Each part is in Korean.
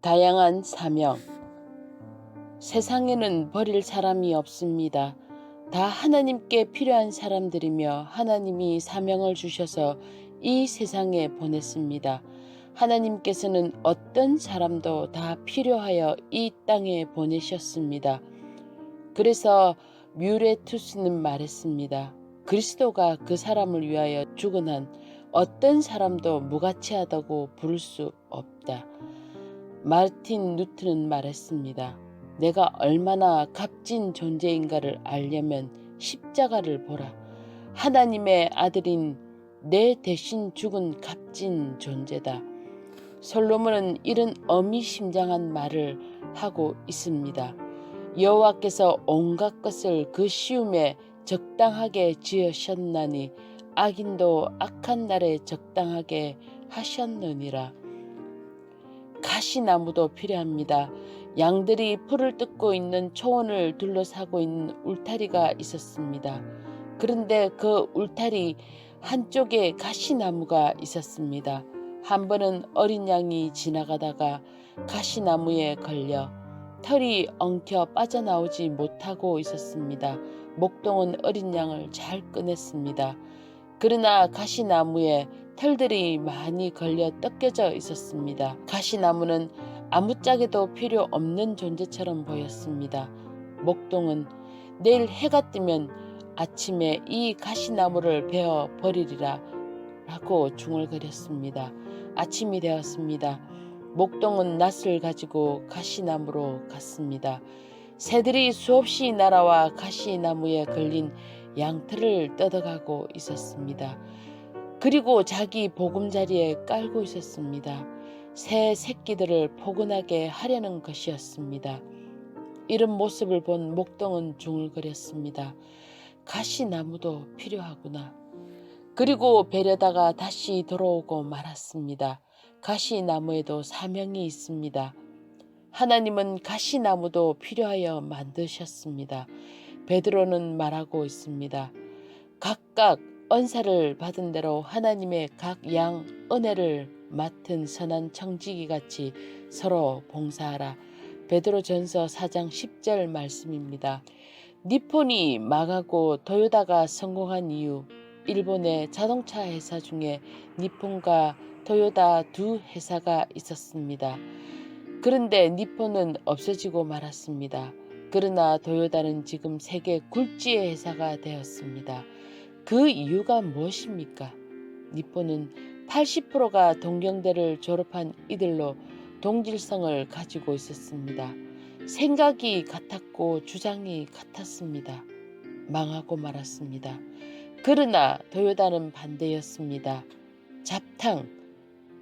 다양한 사명. 세상에는 버릴 사람이 없습니다. 다 하나님께 필요한 사람들이며 하나님이 사명을 주셔서 이 세상에 보냈습니다. 하나님께서는 어떤 사람도 다 필요하여 이 땅에 보내셨습니다. 그래서 뮬레투스는 말했습니다. 그리스도가 그 사람을 위하여 죽은 한 어떤 사람도 무가치하다고 부를 수 없다. 마르틴 루트는 말했습니다. 내가 얼마나 값진 존재인가를 알려면 십자가를 보라. 하나님의 아들인 내 대신 죽은 값진 존재다. 솔로몬은 이런 어미심장한 말을 하고 있습니다. 여호와께서 온갖 것을 그 시움에 적당하게 지으셨나니 악인도 악한 날에 적당하게 하셨느니라. 가시나무도 필요합니다. 양들이 풀을 뜯고 있는 초원을 둘러싸고 있는 울타리가 있었습니다. 그런데 그 울타리 한쪽에 가시나무가 있었습니다. 한 번은 어린 양이 지나가다가 가시나무에 걸려 털이 엉켜 빠져나오지 못하고 있었습니다. 목동은 어린 양을 잘 꺼냈습니다. 그러나 가시나무에 털들이 많이 걸려 뜯겨져 있었습니다. 가시나무는 아무짝에도 필요 없는 존재처럼 보였습니다. 목동은 내일 해가 뜨면 아침에 이 가시나무를 베어 버리리라 라고 중얼거렸습니다. 아침이 되었습니다. 목동은 낫을 가지고 가시나무로 갔습니다. 새들이 수없이 날아와 가시나무에 걸린 양털을 뜯어가고 있었습니다. 그리고 자기 보금자리에 깔고 있었습니다. 새 새끼들을 포근하게 하려는 것이었습니다. 이런 모습을 본 목동은 중얼거렸습니다. 가시나무도 필요하구나. 그리고 베려다가 다시 돌아오고 말았습니다. 가시나무에도 사명이 있습니다. 하나님은 가시나무도 필요하여 만드셨습니다. 베드로는 말하고 있습니다. 각각 은사를 받은 대로 하나님의 각 양 은혜를 맡은 선한 청지기 같이 서로 봉사하라. 베드로전서 4장 10절 말씀입니다. 니폰이 망하고 토요다가 성공한 이유. 일본의 자동차 회사 중에 니폰과 토요다 두 회사가 있었습니다. 그런데 니폰은 없어지고 말았습니다. 그러나 토요다는 지금 세계 굴지의 회사가 되었습니다. 그 이유가 무엇입니까? 니폰은 80%가 동경대를 졸업한 이들로 동질성을 가지고 있었습니다. 생각이 같았고 주장이 같았습니다. 망하고 말았습니다. 그러나 토요다는 반대였습니다. 잡탕,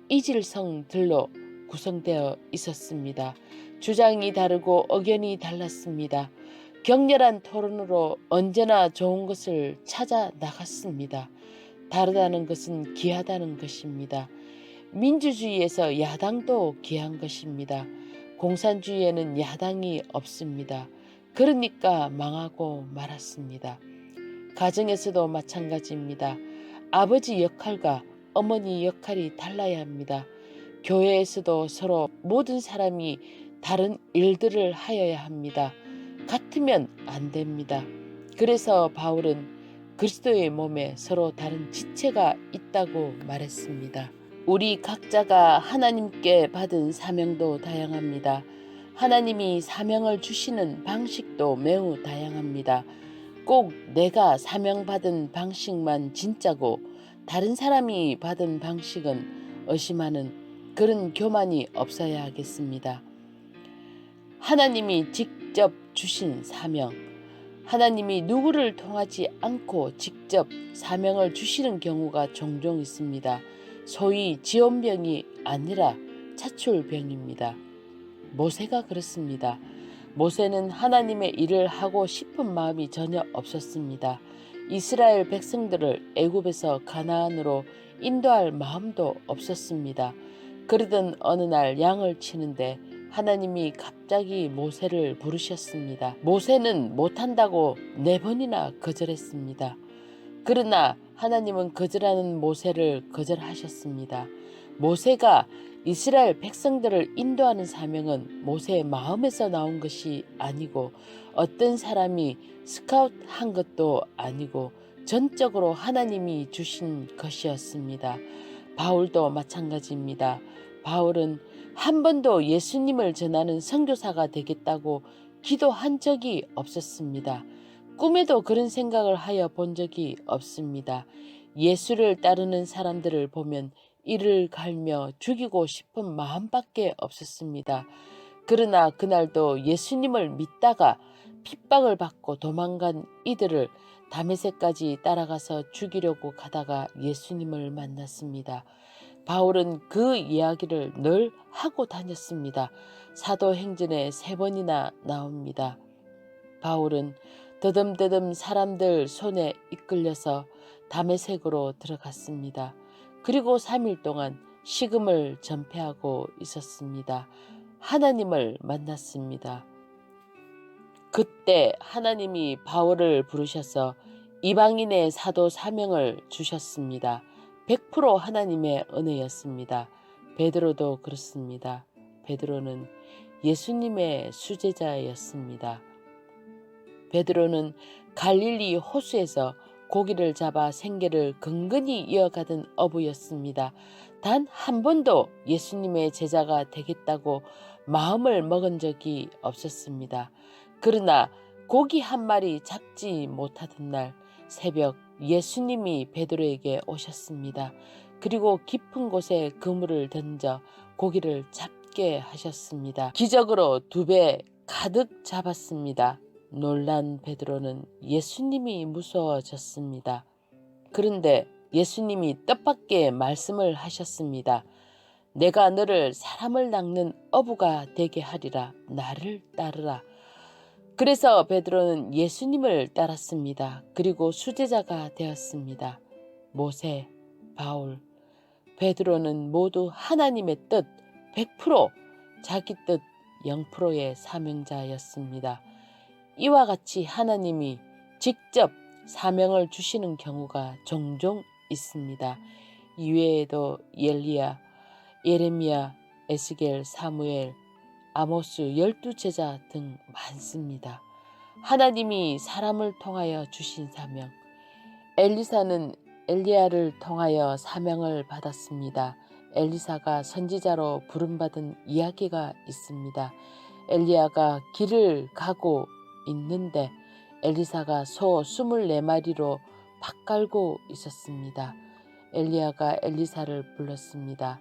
이질성들로 구성되어 있었습니다. 주장이 다르고 의견이 달랐습니다. 격렬한 토론으로 언제나 좋은 것을 찾아 나갔습니다. 다르다는 것은 귀하다는 것입니다. 민주주의에서 야당도 귀한 것입니다. 공산주의에는 야당이 없습니다. 그러니까 망하고 말았습니다. 가정에서도 마찬가지입니다. 아버지 역할과 어머니 역할이 달라야 합니다. 교회에서도 서로 모든 사람이 다른 일들을 하여야 합니다. 같으면 안 됩니다. 그래서 바울은 그리스도의 몸에 서로 다른 지체가 있다고 말했습니다. 우리 각자가 하나님께 받은 사명도 다양합니다. 하나님이 사명을 주시는 방식도 매우 다양합니다. 꼭 내가 사명받은 방식만 진짜고 다른 사람이 받은 방식은 의심하는 그런 교만이 없어야 하겠습니다. 하나님이 직접 주신 사명. 하나님이 누구를 통하지 않고 직접 사명을 주시는 경우가 종종 있습니다. 소위 지원병이 아니라 차출병입니다. 모세가 그렇습니다. 모세는 하나님의 일을 하고 싶은 마음이 전혀 없었습니다. 이스라엘 백성들을 애굽에서 가나안으로 인도할 마음도 없었습니다. 그러던 어느 날 양을 치는데 하나님이 갑자기 모세를 부르셨습니다. 모세는 못한다고 4번이나 거절했습니다. 그러나 하나님은 거절하는 모세를 거절하셨습니다. 모세가 이스라엘 백성들을 인도하는 사명은 모세의 마음에서 나온 것이 아니고 어떤 사람이 스카웃한 것도 아니고 전적으로 하나님이 주신 것이었습니다. 바울도 마찬가지입니다. 바울은 한 번도 예수님을 전하는 선교사가 되겠다고 기도한 적이 없었습니다. 꿈에도 그런 생각을 하여 본 적이 없습니다. 예수를 따르는 사람들을 보면 이를 갈며 죽이고 싶은 마음밖에 없었습니다. 그러나 그날도 예수님을 믿다가 핍박을 받고 도망간 이들을 다메섹까지 따라가서 죽이려고 가다가 예수님을 만났습니다. 바울은 그 이야기를 늘 하고 다녔습니다. 사도행전에 3번이나 나옵니다. 바울은 더듬더듬 사람들 손에 이끌려서 다메섹으로 들어갔습니다. 그리고 3일 동안 식음을 전폐하고 있었습니다. 하나님을 만났습니다. 그때 하나님이 바울을 부르셔서 이방인의 사도 사명을 주셨습니다. 100% 하나님의 은혜였습니다. 베드로도 그렇습니다. 베드로는 예수님의 수제자였습니다. 베드로는 갈릴리 호수에서 고기를 잡아 생계를 근근히 이어가던 어부였습니다. 단 한 번도 예수님의 제자가 되겠다고 마음을 먹은 적이 없었습니다. 그러나 고기 한 마리 잡지 못하던 날 새벽 예수님이 베드로에게 오셨습니다. 그리고 깊은 곳에 그물을 던져 고기를 잡게 하셨습니다. 기적으로 2배 가득 잡았습니다. 놀란 베드로는 예수님이 무서워졌습니다. 그런데 예수님이 뜻밖의 말씀을 하셨습니다. 내가 너를 사람을 낚는 어부가 되게 하리라. 나를 따르라. 그래서 베드로는 예수님을 따랐습니다. 그리고 수제자가 되었습니다. 모세, 바울, 베드로는 모두 하나님의 뜻 100%, 자기 뜻 0%의 사명자였습니다. 이와 같이 하나님이 직접 사명을 주시는 경우가 종종 있습니다. 이외에도 엘리야, 예레미야, 에스겔, 사무엘, 아모스 12제자 등 많습니다. 하나님이 사람을 통하여 주신 사명. 엘리사는 엘리야를 통하여 사명을 받았습니다. 엘리사가 선지자로 부름받은 이야기가 있습니다. 엘리야가 길을 가고 있는데 엘리사가 소 24마리로 밭갈고 있었습니다. 엘리야가 엘리사를 불렀습니다.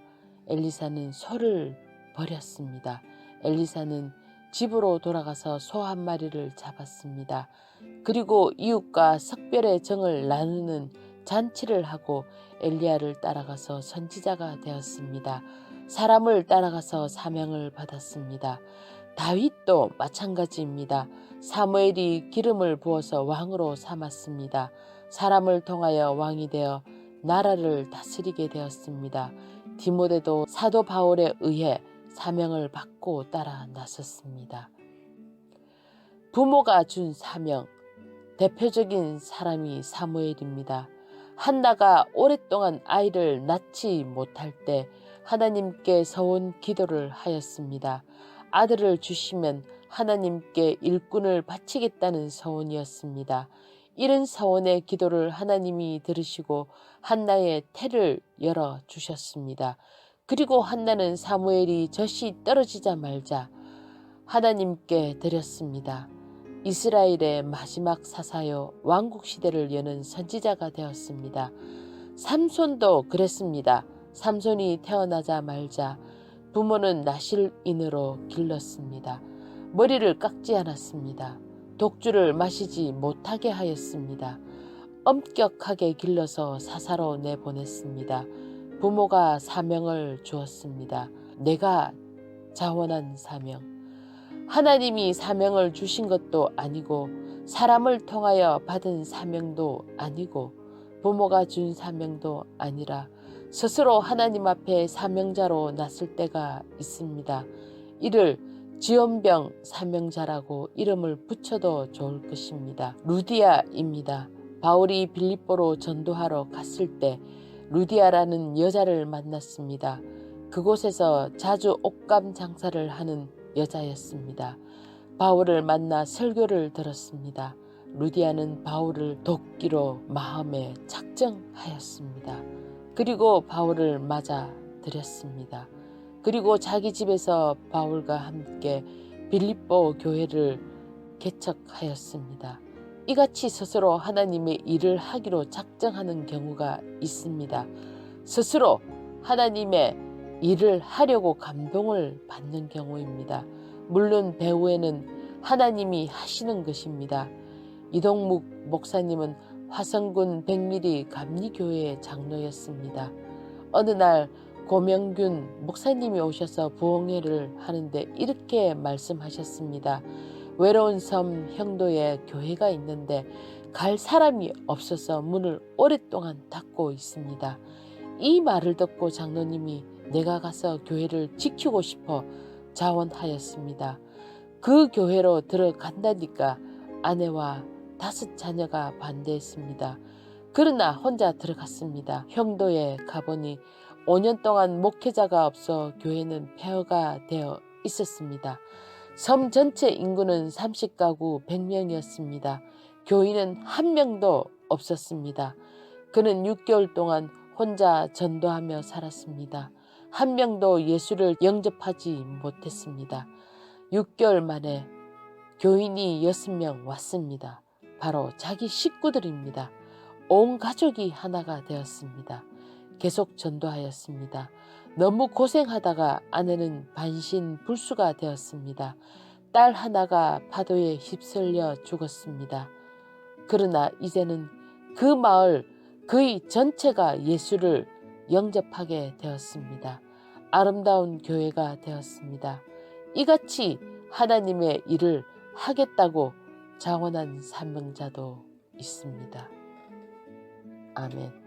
엘리사는 소를 버렸습니다. 엘리사는 집으로 돌아가서 소 1마리를 잡았습니다. 그리고 이웃과 석별의 정을 나누는 잔치를 하고 엘리야를 따라가서 선지자가 되었습니다. 사람을 따라가서 사명을 받았습니다. 다윗도 마찬가지입니다. 사무엘이 기름을 부어서 왕으로 삼았습니다. 사람을 통하여 왕이 되어 나라를 다스리게 되었습니다. 디모데도 사도 바울에 의해 사명을 받고 따라 나섰습니다. 부모가 준 사명, 대표적인 사람이 사무엘입니다. 한나가 오랫동안 아이를 낳지 못할 때 하나님께 서원 기도를 하였습니다. 아들을 주시면 하나님께 일꾼을 바치겠다는 서원이었습니다. 이런 서원의 기도를 하나님이 들으시고 한나의 태를 열어주셨습니다. 그리고 한나는 사무엘이 젖이 떨어지자 말자 하나님께 드렸습니다. 이스라엘의 마지막 사사요 왕국시대를 여는 선지자가 되었습니다. 삼손도 그랬습니다. 삼손이 태어나자 말자 부모는 나실인으로 길렀습니다. 머리를 깎지 않았습니다. 독주를 마시지 못하게 하였습니다. 엄격하게 길러서 사사로 내보냈습니다. 부모가 사명을 주었습니다. 내가 자원한 사명. 하나님이 사명을 주신 것도 아니고 사람을 통하여 받은 사명도 아니고 부모가 준 사명도 아니라 스스로 하나님 앞에 사명자로 났을 때가 있습니다. 이를 지원병 사명자라고 이름을 붙여도 좋을 것입니다. 루디아입니다. 바울이 빌립보로 전도하러 갔을 때 루디아라는 여자를 만났습니다. 그곳에서 자주 옷감 장사를 하는 여자였습니다. 바울을 만나 설교를 들었습니다. 루디아는 바울을 돕기로 마음에 작정하였습니다. 그리고 바울을 맞아 들였습니다. 그리고 자기 집에서 바울과 함께 빌립보 교회를 개척하였습니다. 이같이 스스로 하나님의 일을 하기로 작정하는 경우가 있습니다. 스스로 하나님의 일을 하려고 감동을 받는 경우입니다. 물론 배후에는 하나님이 하시는 것입니다. 이동묵 목사님은 화성군 백미리 감리교회의 장로였습니다. 어느 날 고명균 목사님이 오셔서 부흥회를 하는데 이렇게 말씀하셨습니다. 외로운 섬 형도에 교회가 있는데 갈 사람이 없어서 문을 오랫동안 닫고 있습니다. 이 말을 듣고 장로님이 내가 가서 교회를 지키고 싶어 자원하였습니다. 그 교회로 들어간다니까 아내와 5 자녀가 반대했습니다. 그러나 혼자 들어갔습니다. 형도에 가보니 5년 동안 목회자가 없어 교회는 폐허가 되어 있었습니다. 섬 전체 인구는 30가구 100명이었습니다. 교인은 1명도 없었습니다. 그는 6개월 동안 혼자 전도하며 살았습니다. 1명도 예수를 영접하지 못했습니다. 6개월 만에 교인이 6명 왔습니다. 바로 자기 식구들입니다. 온 가족이 하나가 되었습니다. 계속 전도하였습니다. 너무 고생하다가 아내는 반신불수가 되었습니다. 딸 하나가 파도에 휩쓸려 죽었습니다. 그러나 이제는 그 마을 거의 전체가 예수를 영접하게 되었습니다. 아름다운 교회가 되었습니다. 이같이 하나님의 일을 하겠다고 자원한 사명자도 있습니다. 아멘.